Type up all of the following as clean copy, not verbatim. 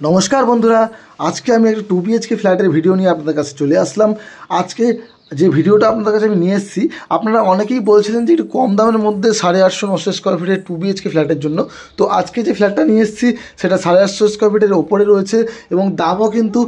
নমস্কার বন্ধুরা, আজকে আমি একটা 2 BHK ফ্ল্যাটের ভিডিও নিয়ে আপনাদের কাছে চলে আসলাম। আজকে যে ভিডিওটা আপনাদের কাছে আমি নিয়ে এসেছি, আপনারা অনেকেই বলছিলেন যে একটু কম দামের মধ্যে 850-900 স্কোয়ার ফিটের 2 BHK ফ্ল্যাটের জন্য। তো আজকে যে ফ্ল্যাটটা নিয়ে এসেছি সেটা 850 স্কোয়ার ফিটের ওপরে রয়েছে এবং দামও কিন্তু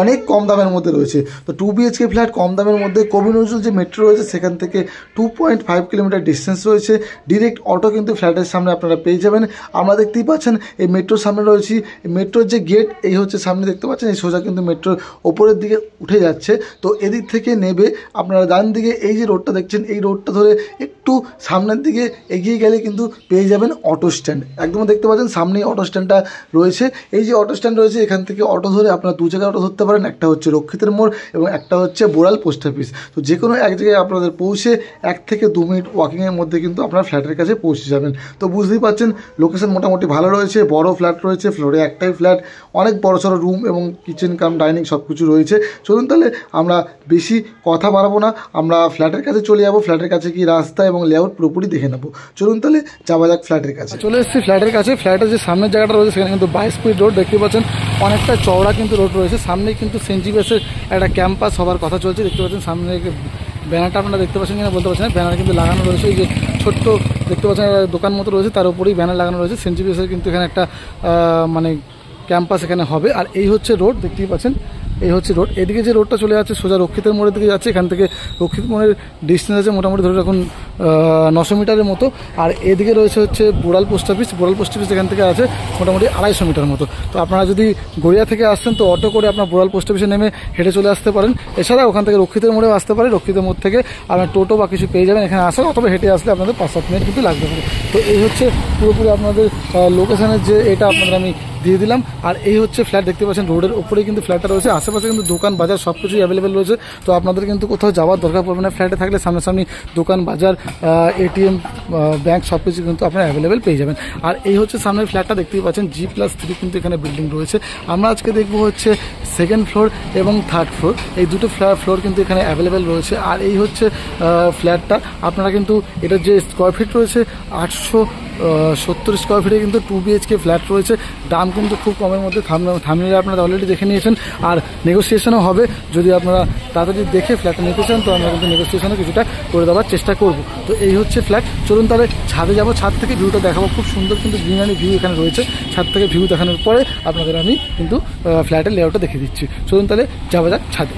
অনেক কম দামের মধ্যে রয়েছে। তো 2 BHK ফ্ল্যাট কম দামের মধ্যে কবি নজরুল যে মেট্রো রয়েছে সেখান থেকে 2.5 কিলোমিটার ডিস্টেন্স রয়েছে। ডিরেক্ট অটো কিন্তু ফ্ল্যাটের সামনে আপনারা পেয়ে যাবেন। আমরা দেখতেই পাচ্ছেন এই মেট্রোর সামনে রয়েছি। মেট্রোর যে গেট এই হচ্ছে সামনে দেখতে পাচ্ছেন, এই সোজা কিন্তু মেট্রোর ওপরের দিকে উঠে যাচ্ছে। তো এদিক থেকে নেবে আপনারা ডান দিকে এই যে রোডটা দেখছেন, এই রোডটা ধরে একটু সামনের দিকে এগিয়ে গেলে কিন্তু পেয়ে যাবেন অটো স্ট্যান্ড। একদম দেখতে পাচ্ছেন সামনেই অটো স্ট্যান্ডটা রয়েছে। এই যে অটো স্ট্যান্ড রয়েছে এখান থেকে অটো ধরে আপনারা দু জায়গায় অটো ধরতে পারেন, একটা হচ্ছে রক্ষিতের মোড় এবং একটা হচ্ছে বোড়াল পোস্ট অফিস। তো যে কোনো এক জায়গায় আপনাদের পৌঁছে 1 থেকে 2 মিনিট ওয়াকিংয়ের মধ্যে কিন্তু আপনার ফ্ল্যাটের কাছে পৌঁছে যাবেন। তো বুঝতেই পাচ্ছেন লোকেশন মোটামুটি ভালো রয়েছে, বড় ফ্ল্যাট রয়েছে, ফ্লোরে একটাই ফ্ল্যাট, অনেক বড় সড়ো রুম এবং কিচেন কাম ডাইনিং সব কিছু রয়েছে। চলুন তাহলে আমরা বেশি কথা বাড়াবো না, আমরা ফ্ল্যাটের কাছে চলে যাবো। ফ্ল্যাটের কাছে কি রাস্তা এবং লেআউট পুরোপুরি দেখে নেবো। চলুন তাহলে যাওয়া যাক ফ্ল্যাটের কাছে। চলে এসেছি ফ্ল্যাটের কাছে। ফ্ল্যাটের যে সামনের জায়গাটা রয়েছে সেখানে কিন্তু 22 ফিট রোড দেখতে পাচ্ছেন, অনেকটা চওড়া কিন্তু রোড রয়েছে। সামনেই কিন্তু সেন্ট জেভিয়ার্সের একটা ক্যাম্পাস হবার কথা চলছে। দেখতে পাচ্ছেন সামনে ব্যানারটা আপনারা দেখতে পাচ্ছেন কিনা বলতে পারছেন না, ব্যানার কিন্তু লাগানো রয়েছে। এই যে ছোট্ট দেখতে পাচ্ছেন দোকান মতো রয়েছে, তার উপরেই ব্যানার লাগানো রয়েছে। সেন্ট জেভিয়ার্সের কিন্তু এখানে একটা মানে ক্যাম্পাস এখানে হবে। আর এই হচ্ছে রোড, দেখতেই পাচ্ছেন এই হচ্ছে রোড। এদিকে যে রোডটা চলে যাচ্ছে সোজা রক্ষিতের মোড়ের দিকে যাচ্ছে। এখান থেকে রক্ষিত মোড়ের ডিস্টেন্স আছে মোটামুটি ধরে রাখুন 900 মিটারের মতো। আর এদিকে রয়েছে হচ্ছে বোড়াল পোস্ট অফিস। বোড়াল পোস্ট অফিস এখান থেকে আছে মোটামুটি 250 মিটার মতো। তো আপনারা যদি গড়িয়া থেকে আসছেন তো অটো করে আপনার বোড়াল পোস্ট অফিসে নেমে হেঁটে চলে আসতে পারেন। এছাড়া ওখান থেকে রক্ষিতের মোড়েও আসতে পারে, রক্ষিতের মোড় থেকে আপনার টোটো বা কিছু পেয়ে যাবেন এখানে আসার, অথবা হেঁটে আসলে আপনাদের 5-7 মিনিট কিন্তু লাগতে পারে। তো এই হচ্ছে পুরোপুরি আপনাদের লোকেশনের যে এটা আপনাদের আমি দিয়ে দিলাম। আর এই হচ্ছে ফ্ল্যাট দেখতে পাচ্ছেন, রোডের উপরেই কিন্তু ফ্ল্যাটটা রয়েছে। আশেপাশে কিন্তু দোকান বাজার সব কিছুই অ্যাভেলেবেল রয়েছে। তো আপনাদের কিন্তু কোথাও যাওয়ার দরকার পড়বে না। ফ্ল্যাটে থাকলে সামনাসামনি দোকান বাজার, ATM, ব্যাংক সব কিছু কিন্তু আপনারা অ্যাভেলেবেল পেয়ে যাবেন। আর এই হচ্ছে সামনের ফ্ল্যাটটা দেখতেই পাচ্ছেন, G+3 কিন্তু এখানে বিল্ডিং রয়েছে। আমরা আজকে দেখবো হচ্ছে 2nd ফ্লোর এবং 3rd ফ্লোর, এই দুটো ফ্লোর কিন্তু এখানে অ্যাভেলেবেল রয়েছে। আর এই হচ্ছে ফ্ল্যাটটা আপনারা কিন্তু এটার যে স্কোয়ার ফিট রয়েছে 870 স্কোয়ার ফিটে কিন্তু 2 BHK ফ্ল্যাট রয়েছে। দাম কিন্তু খুব কমের মধ্যে, থামনেলে আপনারা অলরেডি দেখে নিয়েছেন। আর নেগোসিয়েশনও হবে, যদি আপনারা তাড়াতাড়ি দেখে ফ্ল্যাটটা নিতে চান তো আমরা কিন্তু নেগোসিয়েশনও কিছুটা করে দেওয়ার চেষ্টা করব। তো এই হচ্ছে ফ্ল্যাট। চলুন তাহলে ছাদে যাবো, ছাদ থেকে ভিউটা দেখাবো। খুব সুন্দর কিন্তু গ্রিনারি ভিউ এখানে রয়েছে। ছাদ থেকে ভিউ দেখানোর পরে আপনাদের আমি কিন্তু ফ্ল্যাটের লেআউটটা দেখিয়ে দিচ্ছি। চলুন তাহলে যাওয়া যাক ছাদে।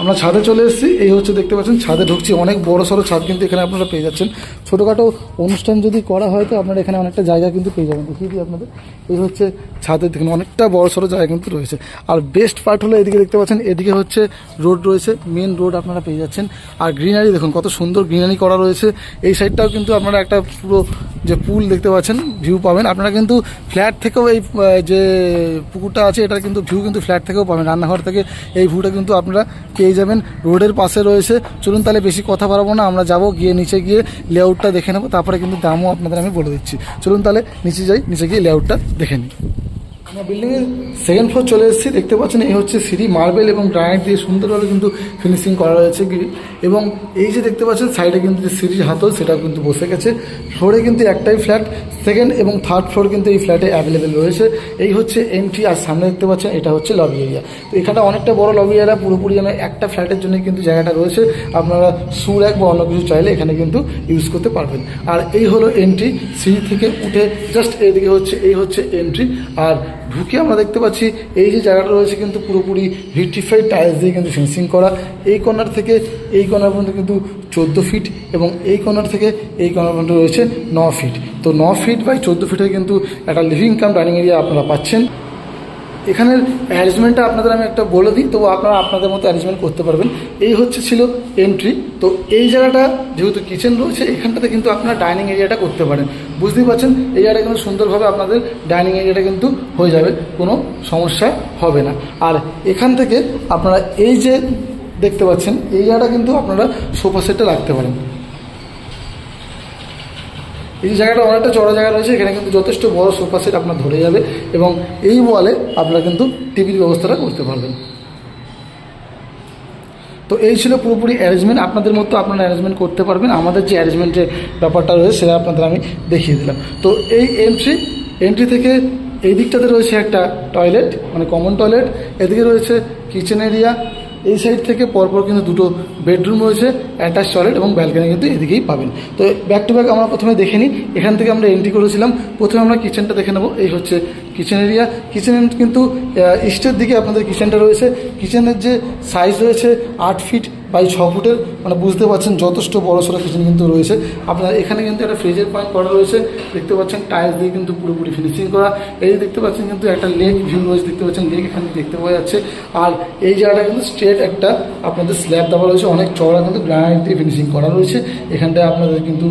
আমরা ছাদে চলে এসেছি। এই হচ্ছে দেখতে পাচ্ছেন ছাদে ঢুকছি, অনেক বড় সড়ো ছাদ কিন্তু এখানে আপনারা পেয়ে যাচ্ছেন। ছোটোখাটো অনুষ্ঠান যদি করা হয় তো আপনারা এখানে অনেকটা জায়গা কিন্তু পেয়ে যাবেন। দেখিয়ে দিই আপনাদের, এই হচ্ছে ছাদের দেখুন অনেকটা বড় সড়ো জায়গা কিন্তু রয়েছে। আর বেস্ট পার্ট হলো এদিকে দেখতে পাচ্ছেন, এদিকে হচ্ছে রোড রয়েছে, মেন রোড আপনারা পেয়ে যাচ্ছেন। আর গ্রিনারি দেখুন কত সুন্দর গ্রিনারি করা রয়েছে। এই সাইডটাও কিন্তু আপনারা একটা পুরো যে পুল দেখতে পাচ্ছেন ভিউ পাবেন। আপনারা কিন্তু ফ্ল্যাট থেকেও এই যে পুকুরটা আছে এটার কিন্তু ভিউ কিন্তু ফ্ল্যাট থেকেও পাবেন। রান্নাঘর থেকে এই ভিউটা কিন্তু আপনারা পেয়ে যাবেন, রোডের পাশে রয়েছে। চলুন তাহলে বেশি কথা বাড়াবো না, আমরা যাবো গিয়ে নিচে গিয়ে লেআউটটা দেখে নেবো, তারপরে কিন্তু দামও আপনাদের আমি বলে দিচ্ছি। চলুন তাহলে নিচে যাই, নিচে গিয়ে লেআউটটা দেখে নিই। আমরা বিল্ডিংয়ের 2nd ফ্লোর চলে এসেছি। দেখতে পাচ্ছেন এই হচ্ছে সিঁড়ি, মার্বেল এবং গ্রানাইট দিয়ে সুন্দরভাবে কিন্তু ফিনিশিং করা রয়েছে। এবং এই যে দেখতে পাচ্ছেন সাইডে কিন্তু যে সিঁড়ির হাতল সেটাও কিন্তু বসে গেছে। ফ্লোরে কিন্তু একটাই ফ্ল্যাট, 2nd এবং 3rd ফ্লোর কিন্তু এই ফ্ল্যাটে অ্যাভেলেবেল রয়েছে। এই হচ্ছে এন্ট্রি। আর সামনে দেখতে পাচ্ছেন এটা হচ্ছে লবি এরিয়া। তো এখানে অনেকটা বড় লবি এরিয়া, পুরোপুরি যেন একটা ফ্ল্যাটের জন্য কিন্তু জায়গাটা রয়েছে। আপনারা শু র্যাক বা অন্য কিছু চাইলে এখানে কিন্তু ইউজ করতে পারবেন। আর এই হলো এন্ট্রি, সিঁড়ি থেকে উঠে জাস্ট এদিকে হচ্ছে এই হচ্ছে এন্ট্রি। আর ঢুকে আমরা দেখতে পাচ্ছি এই যে জায়গাটা রয়েছে কিন্তু পুরোপুরি ভিট্রিফাইড টাইলস দিয়ে কিন্তু ফিনিশিং করা। এই কর্নার থেকে এই কর্নার পর্যন্ত কিন্তু 14 ফিট এবং এই কর্নার থেকে এই কর্নার পর্যন্ত রয়েছে 9 ফিট। তো 9 ফিট বাই 14 ফিটে কিন্তু একটা লিভিং কাম ডাইনিং এরিয়া আপনারা পাচ্ছেন। এখানের অ্যারেঞ্জমেন্টটা আপনাদের আমি একটা বলে দিই, তো আপনারা আপনাদের মতো অ্যারেঞ্জমেন্ট করতে পারবেন। এই হচ্ছে ছিল এন্ট্রি। তো এই জায়গাটা যেহেতু কিচেন রয়েছে এখানটাতে কিন্তু আপনারা ডাইনিং এরিয়াটা করতে পারেন। বুঝতেই পারছেন এই জায়গাটা কিন্তু সুন্দরভাবে আপনাদের ডাইনিং এরিয়াটা কিন্তু হয়ে যাবে, কোনো সমস্যা হবে না। আর এখান থেকে আপনারা এই যে দেখতে পাচ্ছেন এই জায়গাটা কিন্তু আপনারা সোফা সেটটা রাখতে পারেন। এই জায়গাটা অনেকটা চড়া জায়গা রয়েছে, এখানে কিন্তু যথেষ্ট বড় সোফা সেট আপনার ধরে যাবে এবং এই ওয়ালে আপনারা কিন্তু টিভির ব্যবস্থাটা করতে পারবেন। তো এই ছিল পুরোপুরি অ্যারেঞ্জমেন্ট। আপনাদের মতো আপনারা অ্যারেঞ্জমেন্ট করতে পারবেন। আমাদের যে অ্যারেঞ্জমেন্টের ব্যাপারটা রয়েছে সেটা আপনাদের আমি দেখিয়ে দিলাম। তো এই এন্ট্রি থেকে এই দিকটাতে রয়েছে একটা টয়লেট, মানে কমন টয়লেট, এদিকে রয়েছে কিচেন এরিয়া, এই সাইড থেকে পরপর কিন্তু দুটো বেডরুম রয়েছে, অ্যাটাচ টয়লেট এবং ব্যালকনি কিন্তু এদিকেই পাবেন। তো ব্যাক টু ব্যাক আমরা প্রথমে দেখে নিই, এখান থেকে আমরা এন্ট্রি করেছিলাম। প্রথমে আমরা কিচেনটা দেখে নেব। এই হচ্ছে কিচেন এরিয়া। কিচেন কিন্তু ইস্টের দিকে আপনাদের কিচেনটা রয়েছে। কিচেনের যে সাইজ রয়েছে 8 ফিট বাই 6 ফুটের, মানে বুঝতে পারছেন যথেষ্ট বড় সড়ো কিচেন কিন্তু রয়েছে। আপনার এখানে কিন্তু একটা ফ্রিজের পয়েন্ট করা রয়েছে, দেখতে পাচ্ছেন টাইলস দিয়ে কিন্তু পুরোপুরি ফিনিশিং করা। এই দেখতে পাচ্ছেন কিন্তু একটা লেক ভিউ রয়েছে, দেখতে পাচ্ছেন লেক এখানে দেখতে পাওয়া যাচ্ছে। আর এই জায়গাটা কিন্তু স্ট্রেট একটা আপনাদের স্ল্যাব দেওয়া রয়েছে, অনেক চওড়া কিন্তু গ্রানাইট দিয়ে ফিনিশিং করা রয়েছে। এখানটায় আপনাদের কিন্তু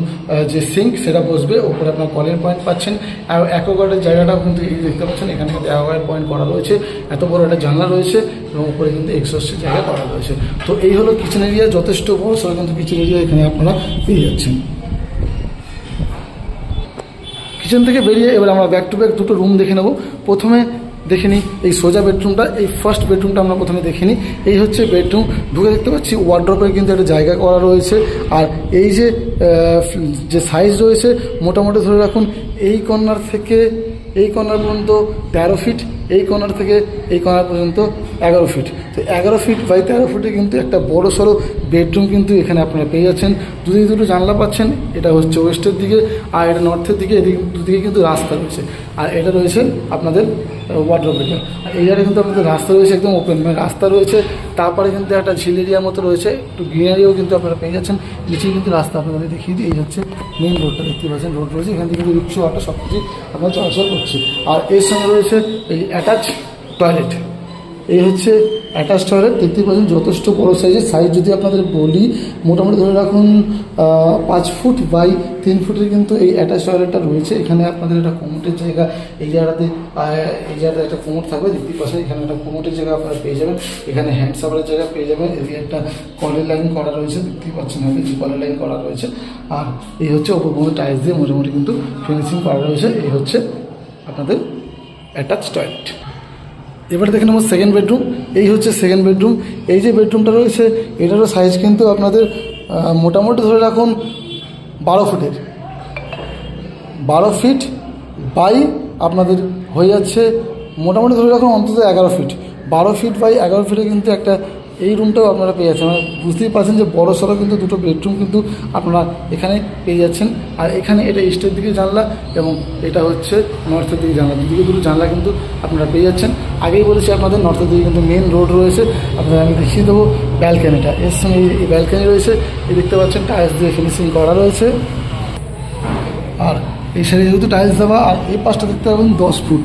যে সিঙ্ক সেটা বসবে, ওপরে আপনার কলের পয়েন্ট পাচ্ছেন। আর অ্যাকোয়াগার্ডের জায়গাটাও কিন্তু এই দেখতে পাচ্ছেন, এখানে কিন্তু অ্যাকোয়াগার্ড পয়েন্ট করা রয়েছে, এত বড় একটা জানলা রয়েছে এবং উপরে কিন্তু এক্সস্টের জায়গা করা রয়েছে। তো এই হলো কিচেন এরিয়া, যথেষ্ট বড় সড়ো কিন্তু কিচেন এরিয়া এখানে আপনারা পেয়ে যাচ্ছেন। কিচেন থেকে বেরিয়ে এবার আমরা ব্যাক টু ব্যাক দুটো রুম দেখে নেব। প্রথমে দেখে নিই এই সোজা বেডরুমটা, এই ফার্স্ট বেডরুমটা আমরা প্রথমে দেখে নিই। এই হচ্ছে বেডরুম। ঢুকে দেখতে পাচ্ছি ওয়ার্ড্রপের কিন্তু একটা জায়গা করা রয়েছে। আর এই যে সাইজ রয়েছে মোটামুটি ধরে রাখুন এই কর্নার থেকে এই কর্নার পর্যন্ত 13 ফিট, এই কর্নার থেকে এই কর্নার পর্যন্ত 11 ফিট। তো 11 ফিট বাই 13 ফুটে কিন্তু একটা বড় সড়ো বেডরুম কিন্তু এখানে আপনারা পেয়ে যাচ্ছেন। দুটো জানলা পাচ্ছেন, এটা হচ্ছে ওয়েস্টের দিকে আর এটা নর্থের দিকে। এদিকে দুদিকে কিন্তু রাস্তা রয়েছে। আর এটা রয়েছে আপনাদের ওয়ার্ড্রপ এরিয়া। আর এই জায়গায় কিন্তু আপনাদের রাস্তা রয়েছে একদম ওপেন, মানে রাস্তা রয়েছে, তারপরে কিন্তু একটা ঝিল এরিয়ার মতো রয়েছে, একটু গ্রিনারিও কিন্তু আপনারা পেয়ে যাচ্ছেন। নিচেই কিন্তু রাস্তা আপনাদের দেখিয়ে দিই। এই হচ্ছে মেন রোডটা, দেখতে পাচ্ছেন রোড রয়েছে, এখান থেকে কিন্তু রিক্সা অটো সব কিছু আপনার চলাচল করছে। আর এর সঙ্গে রয়েছে এই অ্যাটাচ টয়লেট। এই হচ্ছে অ্যাটাচ টয়লেট, দেখতে পাচ্ছেন যথেষ্ট বড় সাইজের। সাইজ যদি আপনাদের বলি মোটামুটি ধরে রাখুন 5 ফুট বাই 3 ফুটের কিন্তু এই অ্যাটাচ টয়লেটটা রয়েছে। এখানে আপনাদের একটা কোমোটের জায়গা, এই জায়গাটাতে একটা কোমোট থাকবে, দেখতে পাচ্ছেন এখানে একটা কোমোটের জায়গা আপনারা পেয়ে যাবেন। এখানে হ্যান্ড শাওয়ারের জায়গা পেয়ে যাবেন। এদিকে একটা কলের লাইন করা রয়েছে, দেখতেই পাচ্ছেন হয়তো যে কলের লাইন করা রয়েছে। আর এই হচ্ছে ওপর পর্যন্ত টাইলস দিয়ে মোটামুটি কিন্তু ফিনিশিং করা রয়েছে। এই হচ্ছে আপনাদের অ্যাটাচ টয়লেট। এবার দেখে নেব সেকেন্ড বেডরুম। এই হচ্ছে সেকেন্ড বেডরুম। এই যে বেডরুমটা রয়েছে এটারও সাইজ কিন্তু আপনাদের মোটামুটি ধরে রাখুন 12 ফুটের, 12 ফিট বাই আপনাদের হয়ে যাচ্ছে মোটামুটি ধরে রাখুন অন্তত 11 ফিট। 12 ফিট বাই 11 ফিটে কিন্তু একটা এই রুমটাও আপনারা পেয়ে যাচ্ছেন। মানে বুঝতেই পারছেন যে বড় সড়ো কিন্তু দুটো বেডরুম কিন্তু আপনারা এখানে পেয়ে যাচ্ছেন। আর এখানে এটা ইস্টের দিকে জানলা এবং এটা হচ্ছে নর্থের দিকে জানলা, দুদিকে দুটো জানলা কিন্তু আপনারা পেয়ে যাচ্ছেন। আগেই বলেছি আপনাদের নর্থের দিকে কিন্তু মেন রোড রয়েছে। আপনারা আমি দেখিয়ে দেবো ব্যালকানিটা, এর সঙ্গে এই ব্যালকানি রয়েছে, এই দেখতে পাচ্ছেন টাইলস দিয়ে ফিনিশিং করা রয়েছে। আর এই সাইডে যেহেতু টাইলস দেওয়া, আর এই পাশটা দেখতে পাবেন 10 ফুট,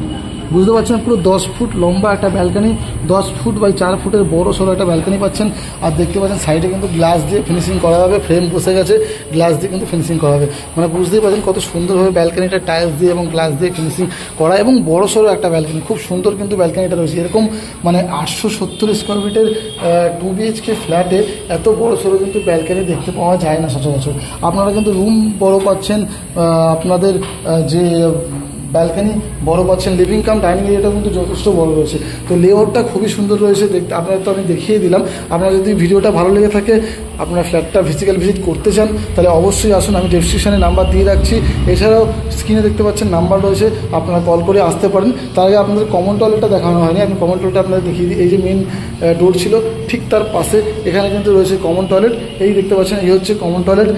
বুঝতে পারছেন পুরো 10 ফুট লম্বা একটা ব্যালকানি, 10 ফুট বাই 4 ফুটের বড় সড়ো একটা ব্যালকানি পাচ্ছেন। আর দেখতে পাচ্ছেন সাইডে কিন্তু গ্লাস দিয়ে ফিনিশিং করা হবে, ফ্রেম বসে গেছে, গ্লাস দিয়ে কিন্তু ফিনিশিং করা হবে। মানে বুঝতেই পারছেন কত সুন্দরভাবে ব্যালকানিটা টাইলস দিয়ে এবং গ্লাস দিয়ে ফিনিশিং করা এবং বড় সড়ো একটা ব্যালকানি, খুব সুন্দর কিন্তু ব্যালকানিটা রয়েছে। এরকম মানে 870 স্কোয়ার ফিটের 2 BHK ফ্ল্যাটে এত বড় সড়ো কিন্তু ব্যালকানি দেখতে পাওয়া যায় না সচরাচর। আপনারা কিন্তু রুম বড় পাচ্ছেন, আপনাদের যে ব্যালকানি বড় পাচ্ছেন, লিভিং কাম ডাইনিং এরিয়াটা কিন্তু যথেষ্ট বড় রয়েছে। তো লেআউটটা খুবই সুন্দর রয়েছে, দেখতে আপনারা তো আমি দেখিয়ে দিলাম। আপনারা যদি ভিডিওটা ভালো লেগে থাকে, আপনার ফ্ল্যাটটা ফিজিক্যাল ভিজিট করতে চান, তাহলে অবশ্যই আসুন, আমি ডেসক্রিপশানে নাম্বার দিয়ে রাখছি। এছাড়াও স্ক্রিনে দেখতে পাচ্ছেন নাম্বার রয়েছে, আপনারা কল করে আসতে পারেন। তার আগে আপনাদের কমন টয়লেটটা দেখানো হয়নি, আমি কমন টয়লেটটা আপনাদের দেখিয়ে দিই। এই যে মেন ডোর ছিল ঠিক তার পাশে এখানে কিন্তু রয়েছে কমন টয়লেট। এই দেখতে পাচ্ছেন এই হচ্ছে কমন টয়লেট।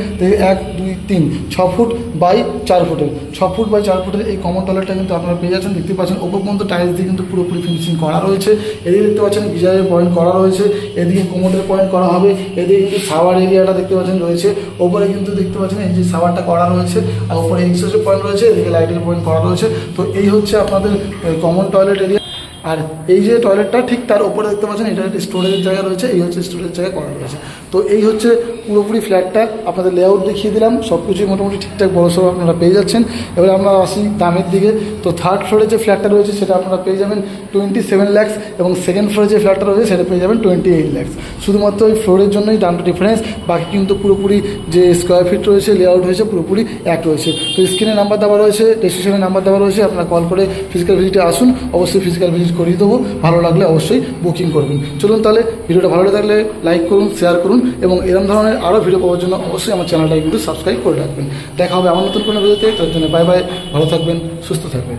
1 2 3 6 ফুট বাই 4 ফুটের, 6 ফুট বাই 4 ফুটের এই কমন টয়লেটটা কিন্তু আপনারা পেয়ে যাচ্ছেন। দেখতে পাচ্ছেন ওপর পর্যন্ত টাইলস দিয়ে কিন্তু পুরোপুরি ফিনিশিং করা রয়েছে। এদিকে দেখতে পাচ্ছেন গিজারের পয়েন্ট করা রয়েছে, এদিকে কোমোডের পয়েন্ট করা হবে, এদিকে কিন্তু শাওয়ার এরিয়াটা দেখতে পাচ্ছেন রয়েছে, ওপরে কিন্তু দেখতে পাচ্ছেন এই যে শাওয়ারটা করা রয়েছে, আর উপরে এক্সস্টের পয়েন্ট রয়েছে, এদিকে লাইটের পয়েন্ট করা রয়েছে। তো এই হচ্ছে আপনাদের কমন টয়লেট এরিয়া। আর এই যে টয়লেটটা ঠিক তার উপরে দেখতে পাচ্ছেন এটা একটা স্টোরেজের জায়গা রয়েছে, এই হচ্ছে স্টোরেজ জায়গা করা রয়েছে। তো এই হচ্ছে পুরোপুরি ফ্ল্যাটটা, আপনাদের লেআউট দেখিয়ে দিলাম, সব কিছুই মোটামুটি ঠিকঠাক বড়সড় আপনারা পেয়ে যাচ্ছেন। এবার আমরা আসি দামের দিকে। তো থার্ড ফ্লোরে যে ফ্ল্যাটটা রয়েছে সেটা আপনারা পেয়ে যাবেন 27 লাখ, এবং সেকেন্ড ফ্লোরে যে ফ্ল্যাটটা রয়েছে সেটা পেয়ে যাবেন 28 লাখ। শুধুমাত্র ওই ফ্লোরের জন্যই দামটা ডিফারেন্স, বাকি কিন্তু পুরোপুরি যে স্কোয়ার ফিট রয়েছে, লেআউট হয়েছে পুরোপুরি এক রয়েছে। তো স্ক্রিনে নাম্বার দেওয়া রয়েছে, ডেসক্রিপশনে নাম্বার দেওয়া রয়েছে, আপনারা কল করে ফিজিক্যাল ভিজিটে আসুন, অবশ্যই ফিজিক্যাল ভিজিট করিয়ে দেবো। ভালো লাগলে অবশ্যই বুকিং করবেন। চলুন তাহলে ভিডিওটা ভালো লাগলে লাইক করুন, শেয়ার করুন, এবং এরকম ধরনের আরও ভিডিও পাওয়ার জন্য অবশ্যই আমার চ্যানেলটাকে কিন্তু সাবস্ক্রাইব করে রাখবেন। দেখা হবে আমার নতুন কোনো ভিডিওতে, তার জন্য বাই বাই, ভালো থাকবেন, সুস্থ থাকবেন।